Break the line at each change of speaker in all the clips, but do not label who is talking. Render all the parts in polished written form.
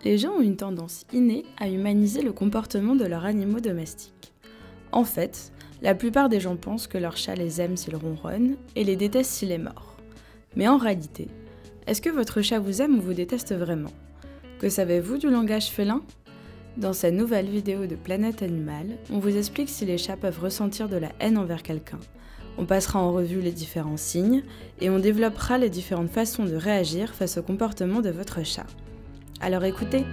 Les gens ont une tendance innée à humaniser le comportement de leurs animaux domestiques. En fait, la plupart des gens pensent que leur chat les aime s'il ronronne et les déteste s'il est mort. Mais en réalité, est-ce que votre chat vous aime ou vous déteste vraiment? Que savez-vous du langage félin? Dans cette nouvelle vidéo de Planète Animale, on vous explique si les chats peuvent ressentir de la haine envers quelqu'un. On passera en revue les différents signes et on développera les différentes façons de réagir face au comportement de votre chat. Alors écoutez!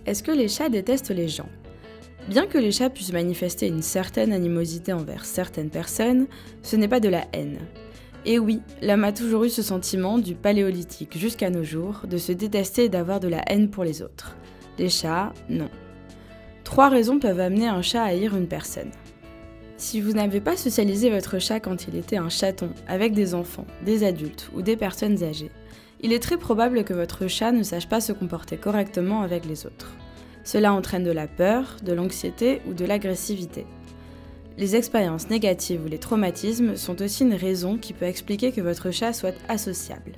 Est-ce que les chats détestent les gens? Bien que les chats puissent manifester une certaine animosité envers certaines personnes, ce n'est pas de la haine. Et oui, l'homme a toujours eu ce sentiment, du paléolithique jusqu'à nos jours, de se détester et d'avoir de la haine pour les autres. Les chats, non. 3 raisons peuvent amener un chat à haïr une personne. Si vous n'avez pas socialisé votre chat quand il était un chaton avec des enfants, des adultes ou des personnes âgées, il est très probable que votre chat ne sache pas se comporter correctement avec les autres. Cela entraîne de la peur, de l'anxiété ou de l'agressivité. Les expériences négatives ou les traumatismes sont aussi une raison qui peut expliquer que votre chat soit asociable.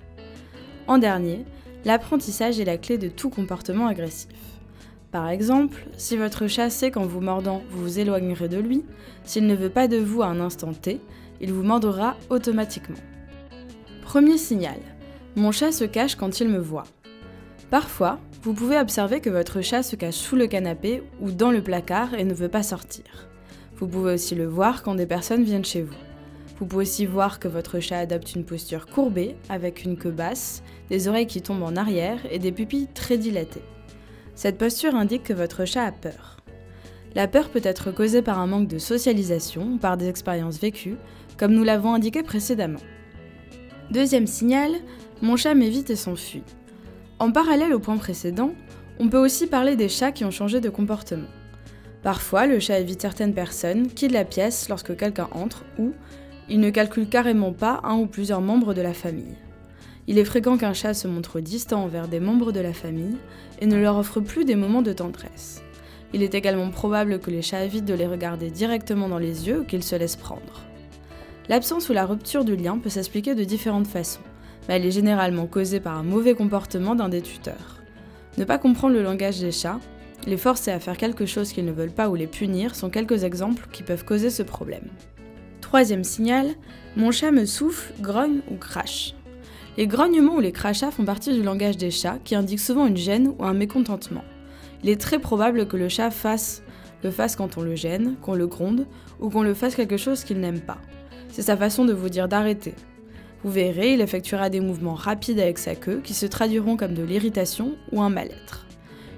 En dernier, l'apprentissage est la clé de tout comportement agressif. Par exemple, si votre chat sait qu'en vous mordant, vous vous éloignerez de lui, s'il ne veut pas de vous à un instant T, il vous mordra automatiquement. Premier signal. Mon chat se cache quand il me voit. Parfois, vous pouvez observer que votre chat se cache sous le canapé ou dans le placard et ne veut pas sortir. Vous pouvez aussi le voir quand des personnes viennent chez vous. Vous pouvez aussi voir que votre chat adopte une posture courbée, avec une queue basse, des oreilles qui tombent en arrière et des pupilles très dilatées. Cette posture indique que votre chat a peur. La peur peut être causée par un manque de socialisation ou par des expériences vécues, comme nous l'avons indiqué précédemment. Deuxième signal, mon chat m'évite et s'enfuit. En parallèle au point précédent, on peut aussi parler des chats qui ont changé de comportement. Parfois, le chat évite certaines personnes, quitte la pièce lorsque quelqu'un entre ou il ne calcule carrément pas un ou plusieurs membres de la famille. Il est fréquent qu'un chat se montre distant envers des membres de la famille et ne leur offre plus des moments de tendresse. Il est également probable que les chats évitent de les regarder directement dans les yeux ou qu'ils se laissent prendre. L'absence ou la rupture du lien peut s'expliquer de différentes façons, mais elle est généralement causée par un mauvais comportement d'un des tuteurs. Ne pas comprendre le langage des chats, les forcer à faire quelque chose qu'ils ne veulent pas ou les punir sont quelques exemples qui peuvent causer ce problème. Troisième signal, mon chat me souffle, grogne ou crache. Les grognements ou les crachats font partie du langage des chats qui indiquent souvent une gêne ou un mécontentement. Il est très probable que le chat le fasse quand on le gêne, qu'on le gronde ou qu'on le fasse quelque chose qu'il n'aime pas. C'est sa façon de vous dire d'arrêter. Vous verrez, il effectuera des mouvements rapides avec sa queue qui se traduiront comme de l'irritation ou un mal-être.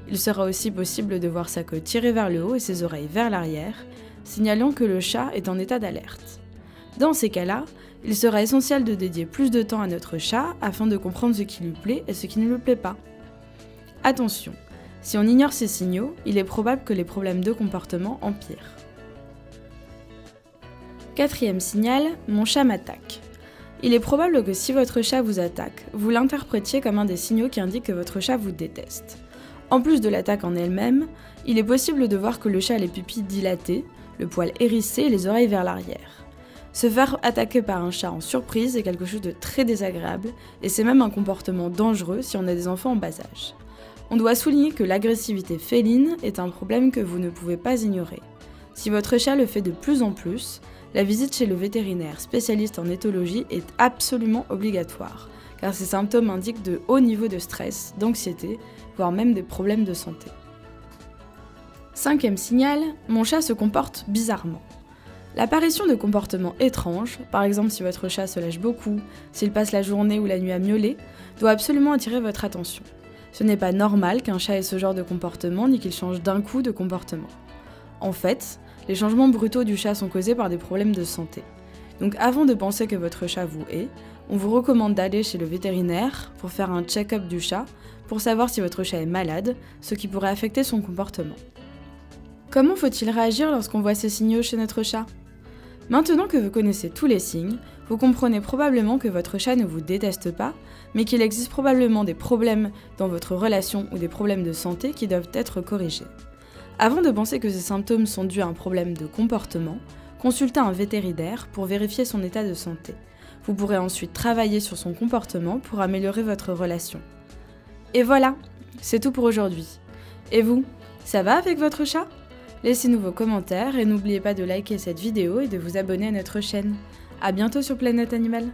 Il sera aussi possible de voir sa queue tirée vers le haut et ses oreilles vers l'arrière, signalant que le chat est en état d'alerte. Dans ces cas-là, il sera essentiel de dédier plus de temps à notre chat afin de comprendre ce qui lui plaît et ce qui ne lui plaît pas. Attention, si on ignore ces signaux, il est probable que les problèmes de comportement empirent. Quatrième signal, mon chat m'attaque. Il est probable que si votre chat vous attaque, vous l'interprétiez comme un des signaux qui indiquent que votre chat vous déteste. En plus de l'attaque en elle-même, il est possible de voir que le chat a les pupilles dilatées, le poil hérissé et les oreilles vers l'arrière. Se faire attaquer par un chat en surprise est quelque chose de très désagréable et c'est même un comportement dangereux si on a des enfants en bas âge. On doit souligner que l'agressivité féline est un problème que vous ne pouvez pas ignorer. Si votre chat le fait de plus en plus, la visite chez le vétérinaire spécialiste en éthologie est absolument obligatoire, car ces symptômes indiquent de hauts niveaux de stress, d'anxiété, voire même des problèmes de santé. Cinquième signal, mon chat se comporte bizarrement. L'apparition de comportements étranges, par exemple si votre chat se lèche beaucoup, s'il passe la journée ou la nuit à miauler, doit absolument attirer votre attention. Ce n'est pas normal qu'un chat ait ce genre de comportement ni qu'il change d'un coup de comportement. En fait, les changements brutaux du chat sont causés par des problèmes de santé. Donc avant de penser que votre chat vous hait, on vous recommande d'aller chez le vétérinaire pour faire un check-up du chat pour savoir si votre chat est malade, ce qui pourrait affecter son comportement. Comment faut-il réagir lorsqu'on voit ces signaux chez notre chat ? Maintenant que vous connaissez tous les signes, vous comprenez probablement que votre chat ne vous déteste pas, mais qu'il existe probablement des problèmes dans votre relation ou des problèmes de santé qui doivent être corrigés. Avant de penser que ces symptômes sont dus à un problème de comportement, consultez un vétérinaire pour vérifier son état de santé. Vous pourrez ensuite travailler sur son comportement pour améliorer votre relation. Et voilà, c'est tout pour aujourd'hui. Et vous, ça va avec votre chat ? Laissez-nous vos commentaires et n'oubliez pas de liker cette vidéo et de vous abonner à notre chaîne. À bientôt sur Planète Animal.